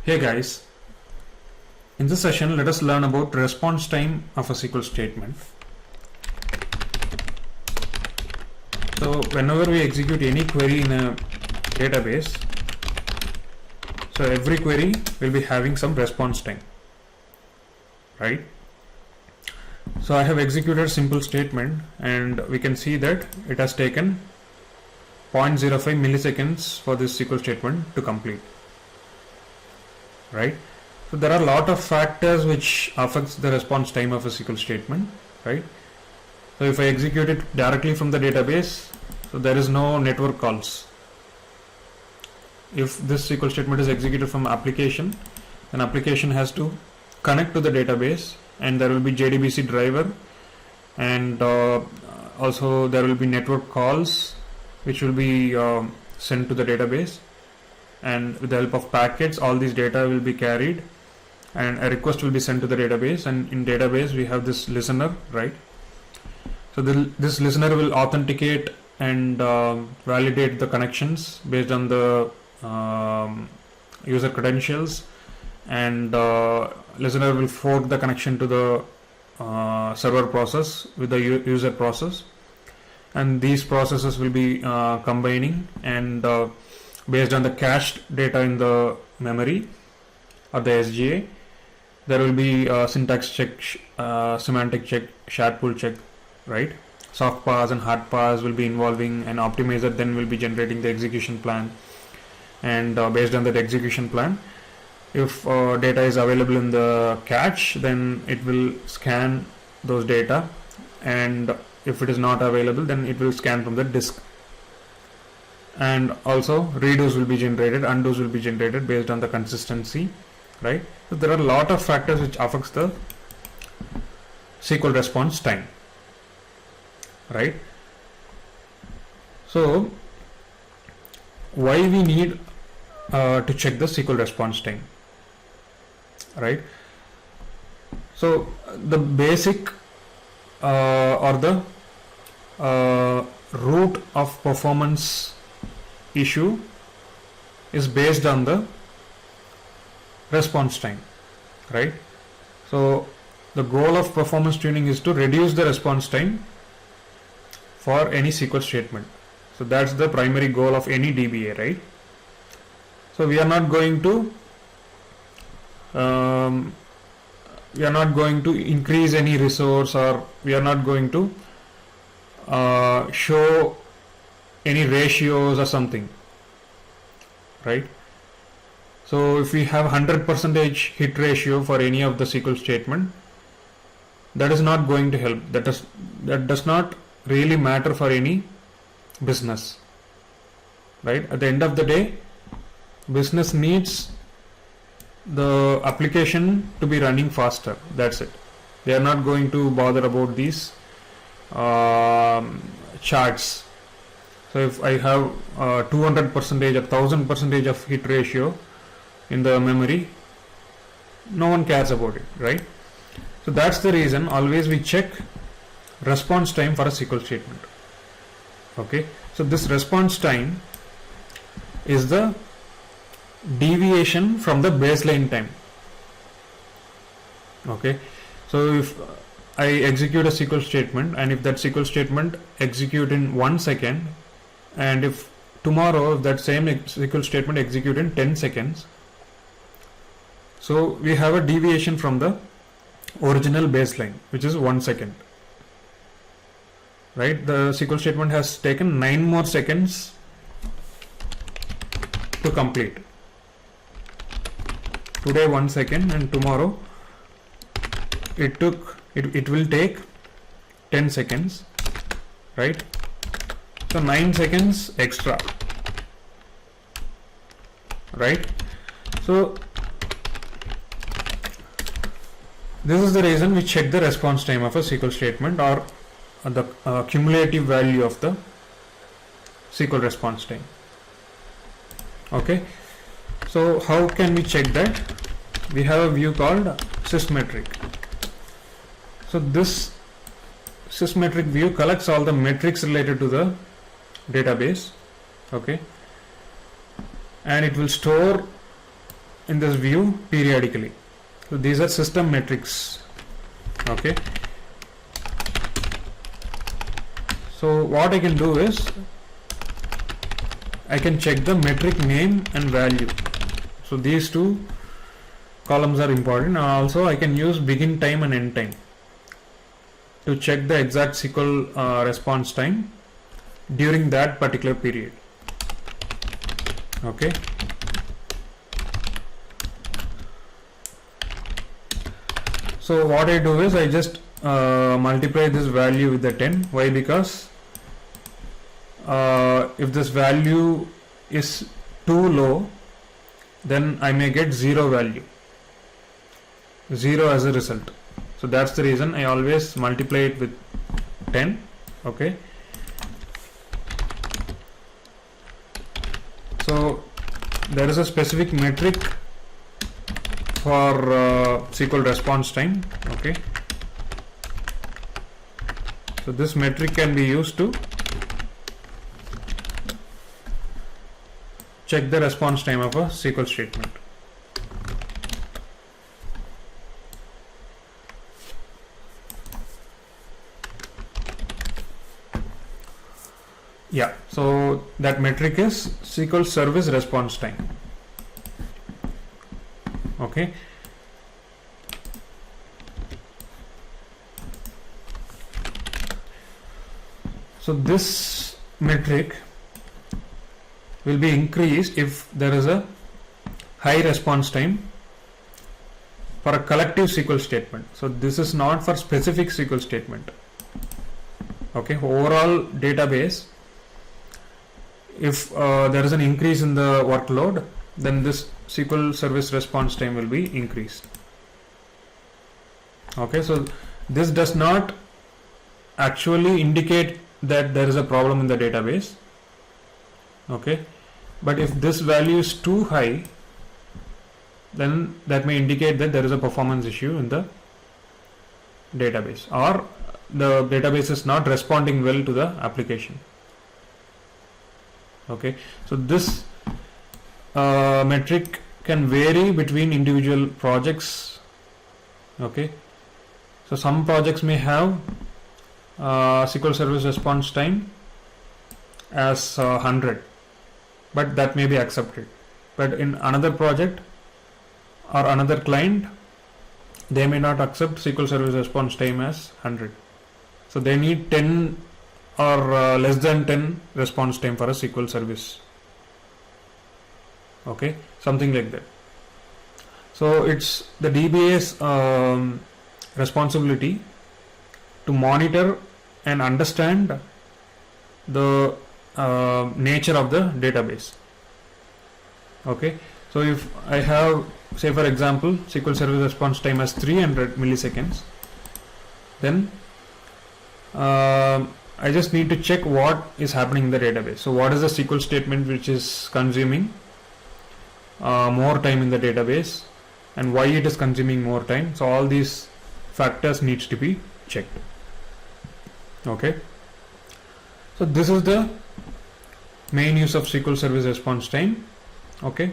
Hey guys, in this session let us learn about response time of a SQL statement. So whenever we execute any query in a database, so every query will be having some response time, right? So I have executed a simple statement and we can see that it has taken 0.05 milliseconds for this SQL statement to complete, right? So there are a lot of factors which affects the response time of a SQL statement, right? So if I execute it directly from the database, so there is no network calls. If this SQL statement is executed from application, then application has to connect to the database, and there will be JDBC driver, and also there will be network calls which will be sent to the database, and with the help of packets all these data will be carried and a request will be sent to the database, and in database we have this listener, right? So this listener will authenticate and validate the connections based on the user credentials, and listener will fork the connection to the server process with the user process, and these processes will be combining, and based on the cached data in the memory or the SGA, there will be syntax check, semantic check, shared pool check, right? Soft pass and hard pass will be involving, and optimizer then will be generating the execution plan, and based on that execution plan, if data is available in the cache, then it will scan those data, and if it is not available, then it will scan from the disk. And also redos will be generated, undos will be generated based on the consistency, right? So there are a lot of factors which affects the SQL response time, right? So why we need to check the SQL response time, right? So the basic or the root of performance issue is based on the response time, right? So the goal of performance tuning is to reduce the response time for any SQL statement. So that's the primary goal of any DBA, right? So we are not going to increase any resource, or we are not going to show any ratios or something, right? So if we have 100% hit ratio for any of the SQL statement, that is not going to help. That does not really matter for any business, right? At the end of the day, business needs the application to be running faster. That's it. They are not going to bother about these charts. So if I have 200%, 1000% of hit ratio in the memory, no one cares about it, right? So that's the reason always we check response time for a SQL statement. Okay, so this response time is the deviation from the baseline time. Okay, so if I execute a SQL statement, and if that SQL statement execute in 1 second, and if tomorrow that same SQL statement execute in 10 seconds, so we have a deviation from the original baseline, which is 1 second, right? The SQL statement has taken 9 more seconds to complete. Today 1 second, and tomorrow it will take 10 seconds, right? So 9 seconds extra, right? So this is the reason we check the response time of a SQL statement, or the cumulative value of the SQL response time. Okay, so how can we check that? We have a view called sysmetric. So this sysmetric view collects all the metrics related to the database, okay, and it will store in this view periodically. So these are system metrics. Okay. So what I can do is I can check the metric name and value. So these two columns are important. Also I can use begin time and end time to check the exact SQL response time during that particular period. Okay. So what I do is I just multiply this value with the 10. Why? Because if this value is too low, then I may get 0 value, 0 as a result. So that's the reason I always multiply it with 10. Okay. So there is a specific metric for SQL response time. Okay. So this metric can be used to check the response time of a SQL statement. Yeah, so that metric is SQL service response time. Okay. So this metric will be increased if there is a high response time for a collective SQL statement. So this is not for specific SQL statement. Okay, overall database, if there is an increase in the workload, then this SQL service response time will be increased. Okay, so this does not actually indicate that there is a problem in the database. Okay, but if this value is too high, then that may indicate that there is a performance issue in the database, or the database is not responding well to the application. Okay, so this metric can vary between individual projects. Okay, so some projects may have SQL service response time as 100, but that may be accepted. But in another project or another client, they may not accept SQL service response time as 100. So they need 10 or less than 10 response time for a SQL service. Okay, something like that. So it's the DBA's responsibility to monitor and understand the nature of the database. Okay, so if I have, say for example, SQL service response time as 300 milliseconds, then I just need to check what is happening in the database. So what is the SQL statement which is consuming more time in the database, and why it is consuming more time. So all these factors needs to be checked. Okay, so this is the main use of SQL service response time. Okay.